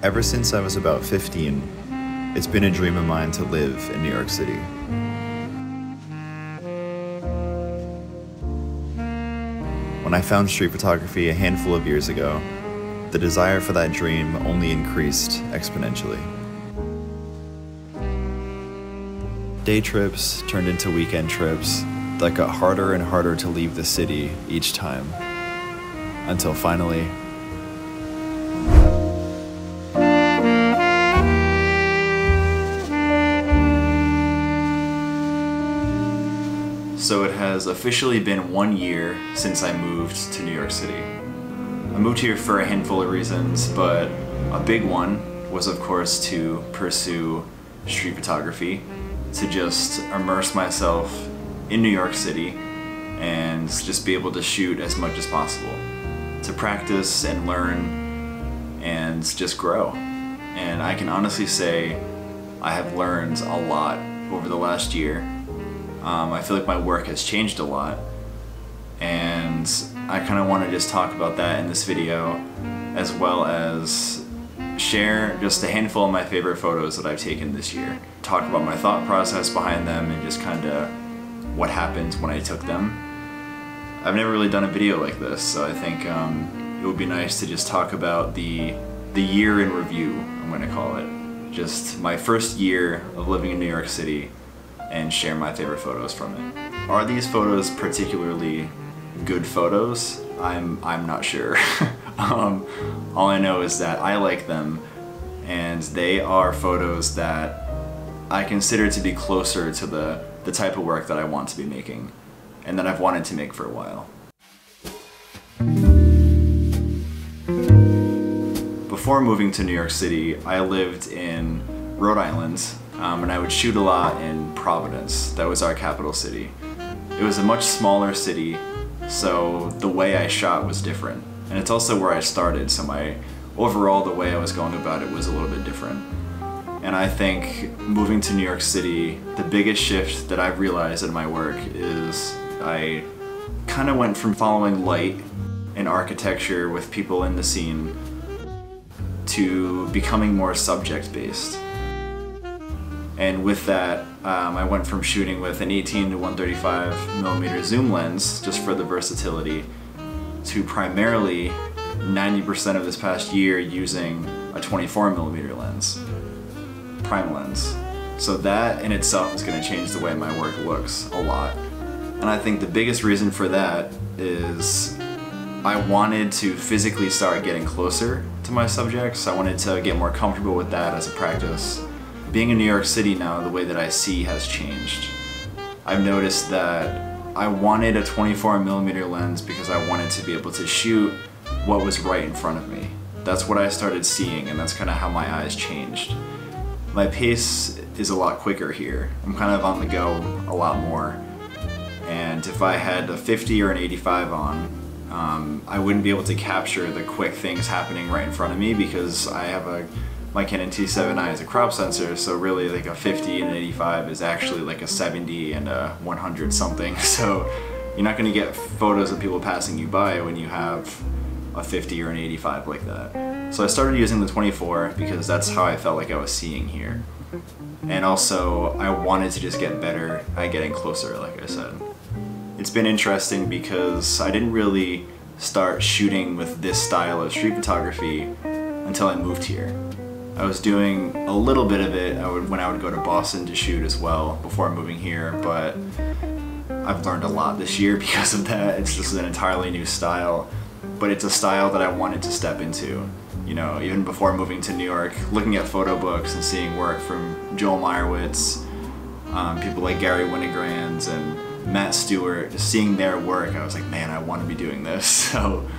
Ever since I was about 15, it's been a dream of mine to live in New York City. When I found street photography a handful of years ago, the desire for that dream only increased exponentially. Day trips turned into weekend trips that got harder and harder to leave the city each time, until finally, so it has officially been 1 year since I moved to New York City. I moved here for a handful of reasons, but a big one was, of course, to pursue street photography, to just immerse myself in New York City and just be able to shoot as much as possible, to practice and learn and just grow. And I can honestly say I have learned a lot over the last year. I feel like my work has changed a lot, and I kind of want to just talk about that in this video, as well as share just a handful of my favorite photos that I've taken this year. Talk about my thought process behind them and just kind of what happened when I took them. I've never really done a video like this, so I think it would be nice to just talk about the year in review, I'm going to call it. Just my first year of living in New York City and share my favorite photos from it. Are these photos particularly good photos? I'm not sure. All I know is that I like them, and they are photos that I consider to be closer to the type of work that I want to be making, and that I've wanted to make for a while. Before moving to New York City, I lived in Rhode Island, and I would shoot a lot in Providence. That was our capital city. It was a much smaller city, so the way I shot was different. And it's also where I started, so overall the way I was going about it was a little bit different. And I think moving to New York City, the biggest shift that I've realized in my work is I kind of went from following light and architecture with people in the scene to becoming more subject-based. And with that, I went from shooting with an 18 to 135mm zoom lens, just for the versatility, to primarily 90% of this past year using a 24mm lens, prime lens. So that in itself is going to change the way my work looks a lot. And I think the biggest reason for that is I wanted to physically start getting closer to my subjects. I wanted to get more comfortable with that as a practice. Being in New York City now, the way that I see has changed. I've noticed that I wanted a 24mm lens because I wanted to be able to shoot what was right in front of me. That's what I started seeing, and that's kind of how my eyes changed. My pace is a lot quicker here. I'm kind of on the go a lot more. And if I had a 50 or an 85 on, I wouldn't be able to capture the quick things happening right in front of me because I have my Canon T7i is a crop sensor, so really like a 50 and an 85 is actually like a 70 and a 100 something. So you're not going to get photos of people passing you by when you have a 50 or an 85 like that. So I started using the 24 because that's how I felt like I was seeing here. And also I wanted to just get better at getting closer, like I said. It's been interesting because I didn't really start shooting with this style of street photography until I moved here. I was doing a little bit of it when I would go to Boston to shoot as well before moving here, but I've learned a lot this year because of that. It's just an entirely new style, but it's a style that I wanted to step into. You know, even before moving to New York, looking at photo books and seeing work from Joel Meyerowitz, people like Gary Winogrand and Matt Stewart, just seeing their work, I was like, man, I want to be doing this. So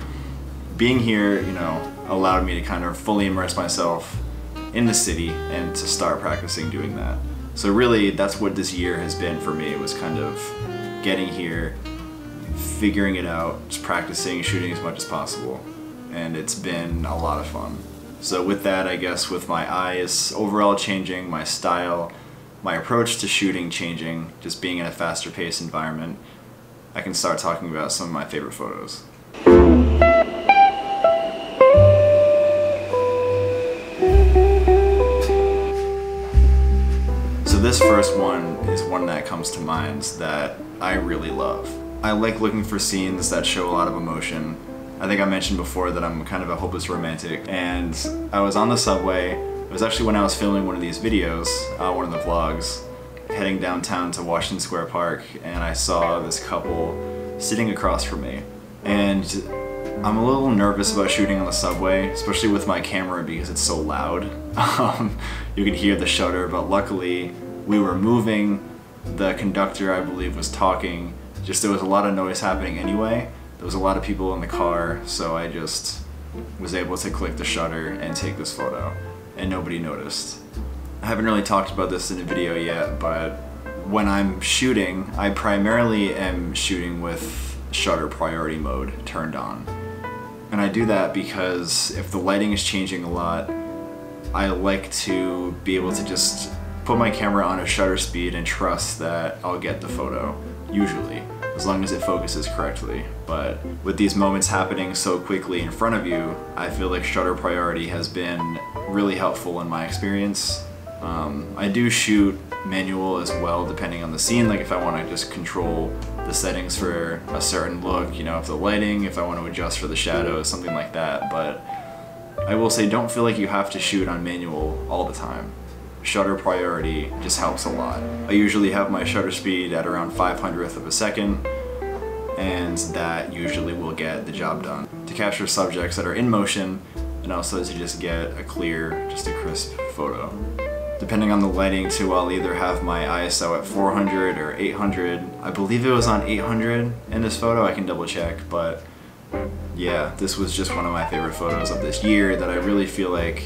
being here, you know, allowed me to kind of fully immerse myself in the city and to start practicing doing that. So really, that's what this year has been for me. It was kind of getting here, figuring it out, just practicing, shooting as much as possible. And it's been a lot of fun. So with that, I guess with my eyes overall changing, my style, my approach to shooting changing, just being in a faster paced environment, I can start talking about some of my favorite photos. this first one is one that comes to mind that I really love. I like looking for scenes that show a lot of emotion. I think I mentioned before that I'm kind of a hopeless romantic, and I was on the subway. It was actually when I was filming one of these videos, one of the vlogs, heading downtown to Washington Square Park, and I saw this couple sitting across from me. And I'm a little nervous about shooting on the subway, especially with my camera because it's so loud. You can hear the shutter, but luckily we were moving. The conductor, I believe, was talking. Just there was a lot of noise happening anyway. There was a lot of people in the car, so I just was able to click the shutter and take this photo, and nobody noticed. I haven't really talked about this in a video yet, but when I'm shooting, I primarily am shooting with shutter priority mode turned on. And I do that because if the lighting is changing a lot, I like to be able to just put my camera on a shutter speed and trust that I'll get the photo, usually, as long as it focuses correctly. But with these moments happening so quickly in front of you, I feel like shutter priority has been really helpful in my experience. I do shoot manual as well, depending on the scene, like if I want to just control the settings for a certain look, you know, if the lighting, if I want to adjust for the shadows, something like that. But I will say, don't feel like you have to shoot on manual all the time. Shutter priority just helps a lot. I usually have my shutter speed at around 500th of a second, and that usually will get the job done. To capture subjects that are in motion, and also to just get a clear, just a crisp photo. Depending on the lighting too, I'll either have my ISO at 400 or 800. I believe it was on 800 in this photo, I can double check, but yeah, this was just one of my favorite photos of this year that I really feel like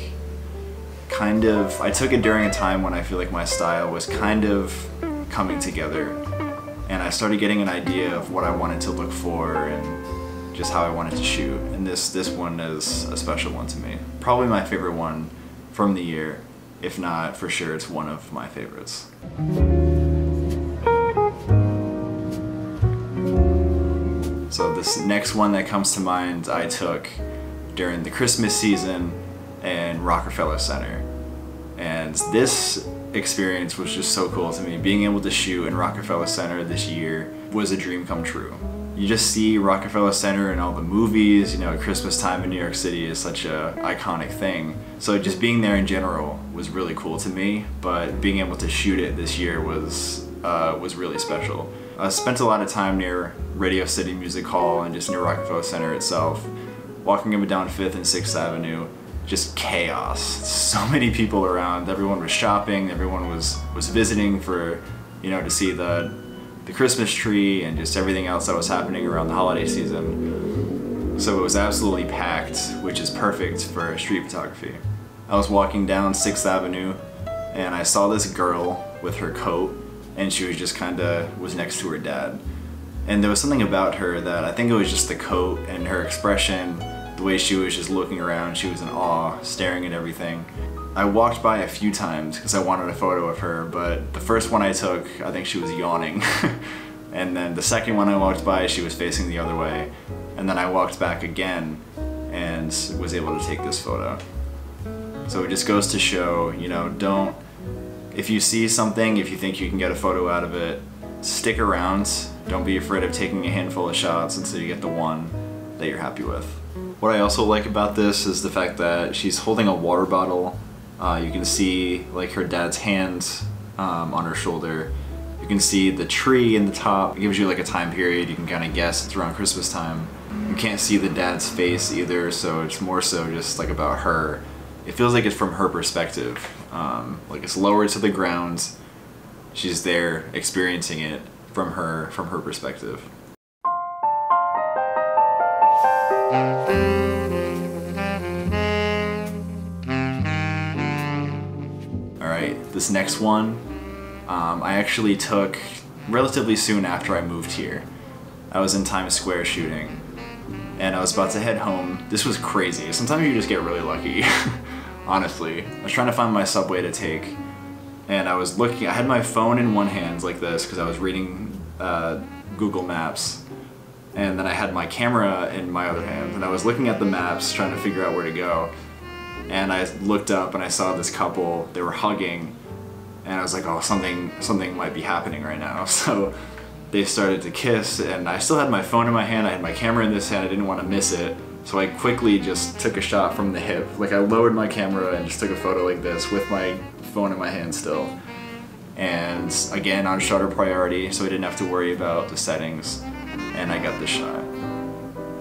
I took it during a time when I feel like my style was kind of coming together, and I started getting an idea of what I wanted to look for and just how I wanted to shoot, and this one is a special one to me. Probably my favorite one from the year. If not, for sure, it's one of my favorites. So this next one that comes to mind, I took during the Christmas season in Rockefeller Center. And this experience was just so cool to me. Being able to shoot in Rockefeller Center this year was a dream come true. You just see Rockefeller Center in all the movies, you know, at Christmas time in New York City is such a iconic thing. So just being there in general was really cool to me, but being able to shoot it this year was really special. I spent a lot of time near Radio City Music Hall and just near Rockefeller Center itself, walking up and down 5th and 6th Avenue, just chaos. So many people around, everyone was shopping, everyone was visiting for, you know, to see the Christmas tree and just everything else that was happening around the holiday season. So it was absolutely packed, which is perfect for street photography. I was walking down 6th Avenue and I saw this girl with her coat, and she was just was next to her dad. And there was something about her that I think it was just the coat and her expression, the way she was just looking around, she was in awe, staring at everything. I walked by a few times because I wanted a photo of her, but the first one I took, I think she was yawning. And then the second one I walked by, she was facing the other way. And then I walked back again and was able to take this photo. So it just goes to show, you know, if you see something, if you think you can get a photo out of it, stick around. Don't be afraid of taking a handful of shots until you get the one that you're happy with. What I also like about this is the fact that she's holding a water bottle. You can see like her dad's hand on her shoulder. You can see the tree in the top. It gives you like a time period. You can kind of guess it's around Christmas time. You can't see the dad's face either, so it's more so just like about her. It feels like it's from her perspective. Like it's lower to the ground. She's there experiencing it from her perspective. Alright, this next one, I actually took relatively soon after I moved here. I was in Times Square shooting, and I was about to head home. This was crazy. Sometimes you just get really lucky, honestly. I was trying to find my subway to take, and I was looking, I had my phone in one hand like this because I was reading Google Maps, and then I had my camera in my other hand, and I was looking at the maps trying to figure out where to go. And I looked up and I saw this couple, they were hugging, and I was like, oh, something might be happening right now. So they started to kiss, and I still had my phone in my hand, I had my camera in this hand, I didn't want to miss it. So I quickly just took a shot from the hip. Like, I lowered my camera and just took a photo like this with my phone in my hand still. And again, on shutter priority, so I didn't have to worry about the settings, and I got the shot.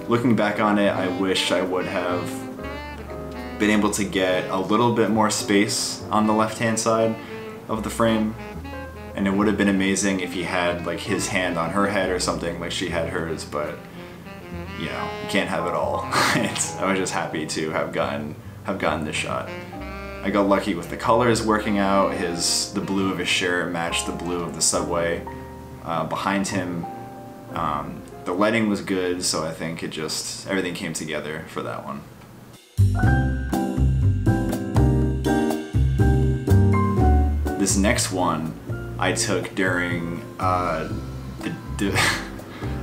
Looking back on it, I wish I would have been able to get a little bit more space on the left-hand side of the frame, and it would have been amazing if he had like his hand on her head or something like she had hers, but you know, you can't have it all. I was just happy to have gotten this shot. I got lucky with the colors working out. The blue of his shirt matched the blue of the subway behind him. The lighting was good, so I think everything came together for that one. This next one I took during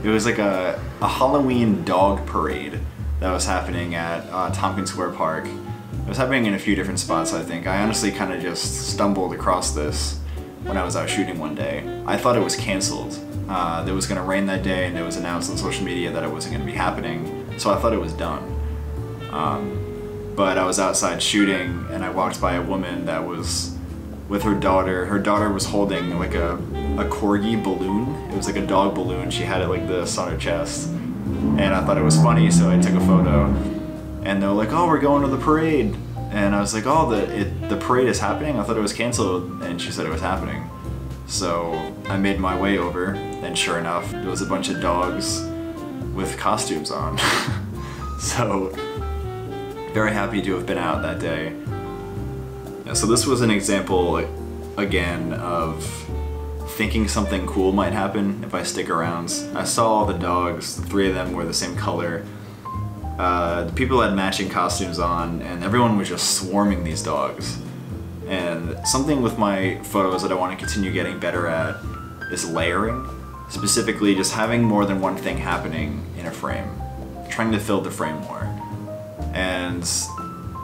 it was like a Halloween dog parade that was happening at Tompkins Square Park. It was happening in a few different spots, I think. I honestly kind of just stumbled across this when I was out shooting one day. I thought it was canceled. It was going to rain that day, and it was announced on social media that it wasn't going to be happening, so I thought it was done. But I was outside shooting, and I walked by a woman that was with her daughter. Her daughter was holding like a corgi balloon. It was like a dog balloon. She had it like this on her chest. And I thought it was funny, so I took a photo. And they were like, oh, we're going to the parade. And I was like, oh, the parade is happening? I thought it was canceled. And she said it was happening. So I made my way over, and sure enough, there was a bunch of dogs with costumes on. So very happy to have been out that day. Yeah, so this was an example, again, of thinking something cool might happen if I stick around. I saw all the dogs, the 3 of them were the same color. The people had matching costumes on, and everyone was just swarming these dogs. And something with my photos that I want to continue getting better at is layering. Specifically, just having more than one thing happening in a frame. Trying to fill the frame more. And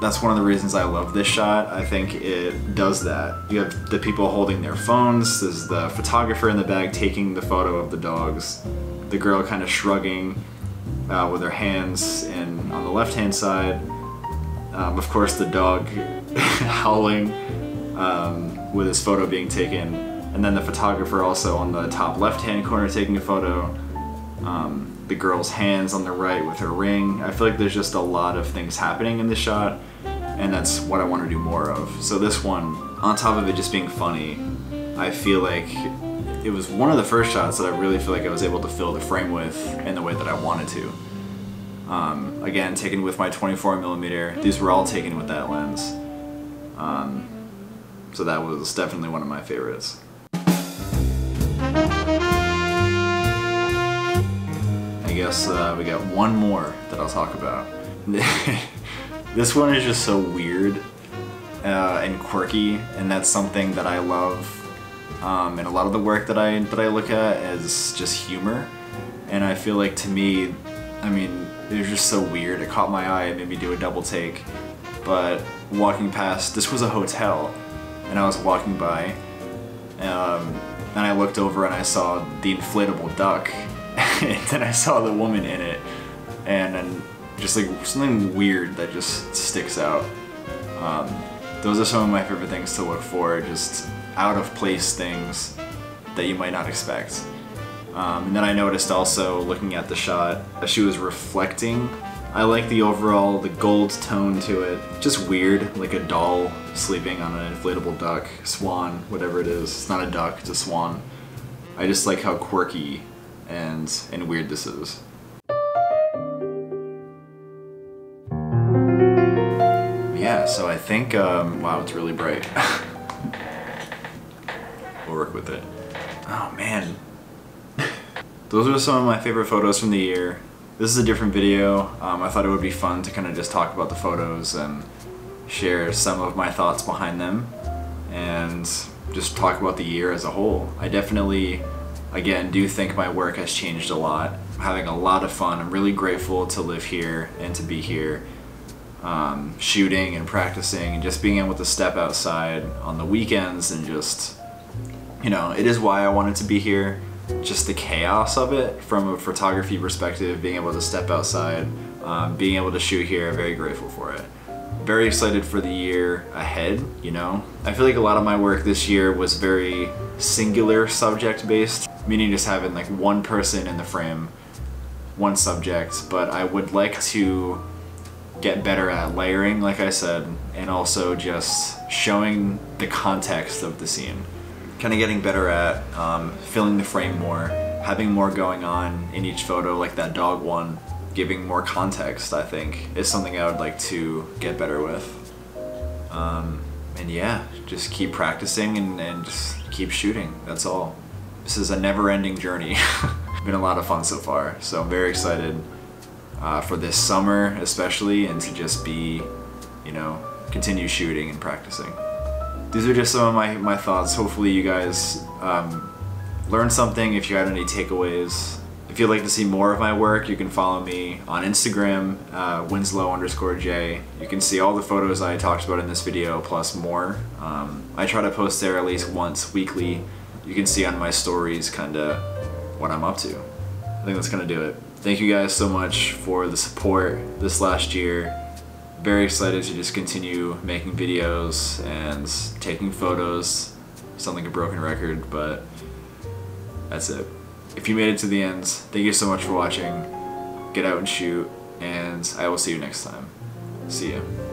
that's one of the reasons I love this shot. I think it does that. You have the people holding their phones, there's the photographer in the back taking the photo of the dogs, the girl kind of shrugging with her hands on the left-hand side, of course the dog howling with his photo being taken, and then the photographer also on the top left-hand corner taking a photo, the girl's hands on the right with her ring. I feel like there's just a lot of things happening in this shot, and that's what I want to do more of. So this one, on top of it just being funny, I feel like it was one of the first shots that I really feel like I was able to fill the frame with in the way that I wanted to. Again, taken with my 24mm. These were all taken with that lens. So that was definitely one of my favorites. I guess we got one more that I'll talk about. This one is just so weird and quirky, and that's something that I love. And a lot of the work that I look at is just humor, and I feel like, to me, I mean, it was just so weird. It caught my eye, it made me do a double take. But walking past, this was a hotel, and I was walking by, and I looked over and I saw the inflatable duck, and then I saw the woman in it, and then just like something weird that just sticks out. Those are some of my favorite things to look for, just out of place things that you might not expect. And then I noticed also, looking at the shot, that she was reflecting. I like the gold tone to it. Just weird, like a doll sleeping on an inflatable duck, swan, whatever it is. It's not a duck, it's a swan. I just like how quirky and weird this is. Yeah, so I think, wow, it's really bright. We'll work with it. Oh man. Those are some of my favorite photos from the year. This is a different video. I thought it would be fun to kind of just talk about the photos and share some of my thoughts behind them and just talk about the year as a whole. I definitely, again, do think my work has changed a lot. I'm having a lot of fun. I'm really grateful to live here and to be here. shooting and practicing and just being able to step outside on the weekends and just, you know, it is why I wanted to be here. Just the chaos of it from a photography perspective, being able to step outside, being able to shoot here, I'm very grateful for it. Very excited for the year ahead, you know. I feel like a lot of my work this year was very singular subject based, meaning just having like one person in the frame, one subject, but I would like to get better at layering, like I said, and also just showing the context of the scene. Kind of getting better at filling the frame more, having more going on in each photo, like that dog one. Giving more context, I think, is something I would like to get better with. And yeah, just keep practicing and just keep shooting, that's all. This is a never-ending journey. Been a lot of fun so far, so I'm very excited for this summer especially, and to just be, you know, continue shooting and practicing. These are just some of my thoughts. Hopefully you guys learned something. If you had any takeaways. If you'd like to see more of my work, you can follow me on Instagram, Winslow_J. You can see all the photos I talked about in this video, plus more. I try to post there at least once weekly. You can see on my stories kinda what I'm up to. I think that's gonna do it. Thank you guys so much for the support this last year. Very excited to just continue making videos and taking photos. Sound like a broken record, but that's it. If you made it to the end, thank you so much for watching. Get out and shoot, and I will see you next time. See ya.